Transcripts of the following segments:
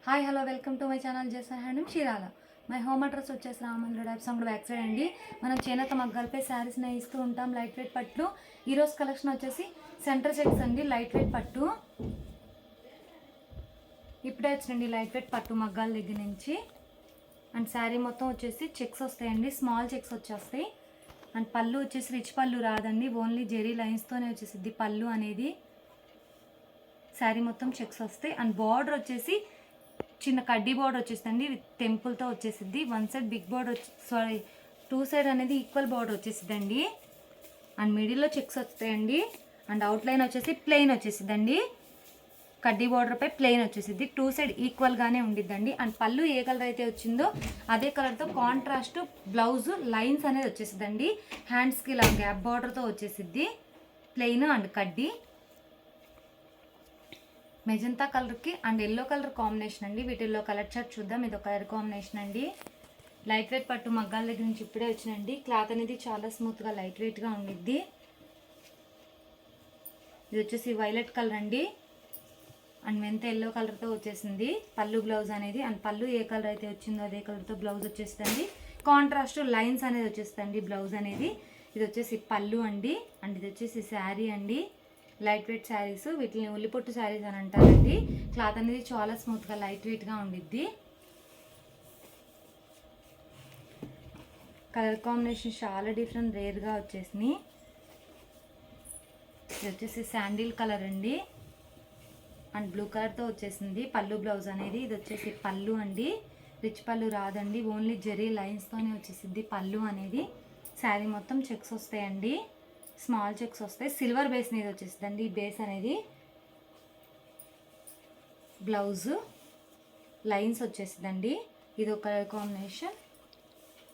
Hi hello welcome to my channel Jason handloom Chirala. My home address వచ్చేసి రామండ్రి types and back side అండి. మనం చేనేత మగ్గాలపై శారీస్ ఇస్తూ ఉంటాం. లైట్ వెయిట్ పట్టు. ఈరోజు కలెక్షన్ వచ్చేసి సెంటర్ చెక్స్ అండి. లైట్ వెయిట్ పట్టు ఇప్పుడే వచ్చినండి. లైట్ వెయిట్ పట్టు మగ్గాల దగ్గర నుంచి. అండ్ శారీ మొత్తం వచ్చేసి చెక్స్ వస్తాయండి. స్మాల్ చెక్స్ వచ్చేస్తాయి. అండ్ పళ్ళు వచ్చేసి రిచ్ పళ్ళు రాదండి, ఓన్లీ జెరీ లైన్స్తోనే వచ్చేసిద్ది పళ్ళు అనేది. శారీ మొత్తం చెక్స్ వస్తాయి. అండ్ బార్డర్ వచ్చేసి చిన్న కడ్డీ బార్డర్ వచ్చేసిందండి, విత్ టెంపుల్తో వచ్చేసిద్ది. One side big border sorry two side అనేది ఈక్వల్ బార్డర్ వచ్చేసిద్దండి. అండ్ మిడిల్లో చెక్స్ వస్తాయండి. అండ్ అవుట్లైన్ వచ్చేసి ప్లెయిన్ వచ్చేసిద్దండి. కడ్డీ బార్డర్పై ప్లెయిన్ వచ్చేసిద్ది. టూ సైడ్ ఈక్వల్గానే ఉండిద్దండి. అండ్ పళ్ళు ఏ కలర్ అయితే వచ్చిందో అదే కలర్తో కాంట్రాస్ట్ బ్లౌజ్ లైన్స్ అనేది వచ్చేసిద్దండి. హ్యాండ్స్కి ఇలా గ్యాప్ బార్డర్తో వచ్చేసిద్ది. ప్లెయిన్ అండ్ కడ్డీ మెజంతా కలర్కి అండ్ ఎల్లో కలర్ కాంబినేషన్ అండి. వీటిల్లో కలర్ చార్ట్ చూద్దాం. ఇది ఒక కలర్ కాంబినేషన్ అండి. లైట్ వెయిట్ పట్టు మగ్గాల దగ్గర నుంచి ఇప్పుడే వచ్చినండి. క్లాత్ అనేది చాలా స్మూత్గా లైట్ వెయిట్గా ఉండిద్ది. ఇది వచ్చేసి వైలెట్ కలర్ అండి. అండ్ మెంత ఎల్లో కలర్తో వచ్చేసింది పళ్ళు బ్లౌజ్ అనేది. అండ్ పళ్ళు ఏ కలర్ అయితే వచ్చిందో అదే కలర్తో బ్లౌజ్ వచ్చేస్తుంది. కాంట్రాస్ట్ లైన్స్ అనేది వచ్చేస్తుంది బ్లౌజ్ అనేది. ఇది వచ్చేసి పళ్ళు అండి. అండ్ ఇది వచ్చేసి శారీ అండి. లైట్ వెయిట్ శారీస్, వీటిని ఉల్లిపొట్టు శారీస్ అని అంటారండి. క్లాత్ అనేది చాలా స్మూత్గా లైట్ వెయిట్గా ఉండిద్ది. కలర్ కాంబినేషన్ చాలా డిఫరెంట్ రేర్గా వచ్చేసినాయి. ఇది వచ్చేసి శాండిల్ కలర్ అండి. అండ్ బ్లూ కలర్తో వచ్చేసింది పళ్ళు బ్లౌజ్ అనేది. ఇది వచ్చేసి పళ్ళు అండి. రిచ్ పళ్ళు రాదండి, ఓన్లీ జెరీ లైన్స్తోనే వచ్చేసిద్ది పళ్ళు అనేది. శారీ మొత్తం చెక్స్ వస్తాయండి. స్మాల్ చెక్స్ వస్తాయి. సిల్వర్ బేస్ మీద వచ్చేసిందండి ఈ బేస్ అనేది. బ్లౌజు లైన్స్ వచ్చేసిందండి. ఇది ఒక కలర్ కాంబినేషన్.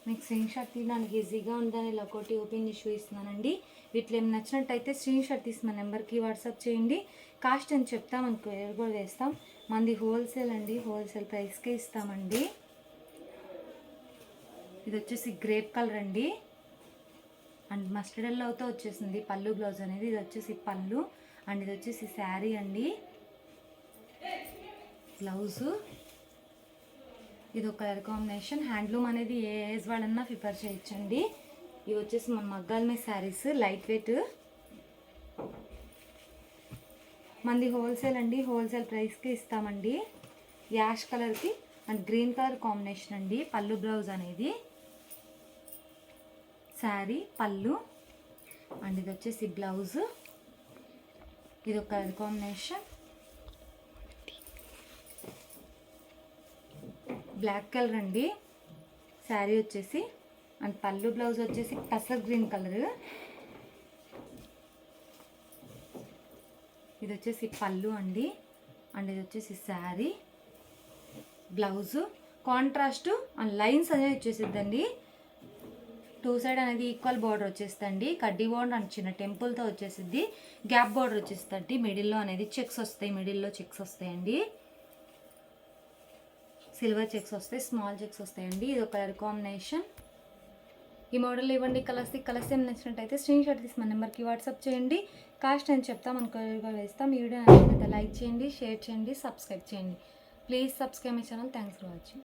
మీకు స్క్రీన్ షాట్ తీయడానికి ఈజీగా ఉందని ఇలా ఒకటి ఓపెన్ చేసి చూపిస్తున్నానండి. వీటిలో ఏమి నచ్చినట్టయితే స్క్రీన్ షాట్ తీసి మన నెంబర్కి వాట్సాప్ చేయండి. కాస్ట్ అని చెప్తాం, మనకు వేరు కూడా వేస్తాం. మనది హోల్సేల్ అండి, హోల్సేల్ ప్రైస్కే ఇస్తామండి. ఇది వచ్చేసి గ్రేప్ కలర్ అండి. అండ్ మస్టర్డ్ ఎల్లోతో వచ్చేసింది పళ్ళు బ్లౌజ్ అనేది. ఇది వచ్చేసి పళ్ళు అండ్ ఇది వచ్చేసి శారీ అండి. బ్లౌజు ఇది ఒక కలర్ కాంబినేషన్. హ్యాండ్లూమ్ అనేది ఏ ఏజ్ వాళ్ళన్నా ప్రిఫర్ చేయొచ్చండి. ఇవి వచ్చేసి మన మగ్గాల మీద శారీస్ లైట్ వెయిట్. మనది హోల్సేల్ అండి, హోల్సేల్ ప్రైస్కి ఇస్తామండి. యాష్ కలర్కి అండ్ గ్రీన్ కలర్ కాంబినేషన్ అండి పళ్ళు బ్లౌజ్ అనేది. శారీ పళ్ళు అండ్ ఇది వచ్చేసి బ్లౌజ్. ఇది ఒక కలర్ కాంబినేషన్. బ్లాక్ కలర్ అండి శారీ వచ్చేసి. అండ్ పళ్ళు బ్లౌజ్ వచ్చేసి పసర్ గ్రీన్ కలర్. ఇది వచ్చేసి పళ్ళు అండి. అండ్ ఇది వచ్చేసి sari blouse. Contrast and lines అనేది వచ్చేసిద్దండి. టూ సైడ్ అనేది ఈక్వల్ బార్డర్ వచ్చేస్తుంది. కడ్డీ బార్డర్ అండ్ చిన్న టెంపుల్తో వచ్చేసిద్ది. గ్యాప్ బార్డర్ వచ్చేస్తుంది. మిడిల్లో అనేది చెక్స్ వస్తాయి. మిడిల్లో చెక్స్ వస్తాయండి. సిల్వర్ చెక్స్ వస్తాయి, స్మాల్ చెక్స్ వస్తాయండి. ఇది ఒక కలర్ కాంబినేషన్. ఈ మోడల్ ఇవ్వండి. కలర్స్ ఏమి నచ్చినట్టయితే స్క్రీన్ షాట్ తీసి మన నెంబర్కి వాట్సాప్ చేయండి. కాస్ట్ అని చెప్తాం, మనకు వేస్తాం. ఈ వీడియో నచ్చినట్లయితే లైక్ చేయండి, షేర్ చేయండి, సబ్స్క్రైబ్ చేయండి. Please subscribe my channel. Thanks for watching.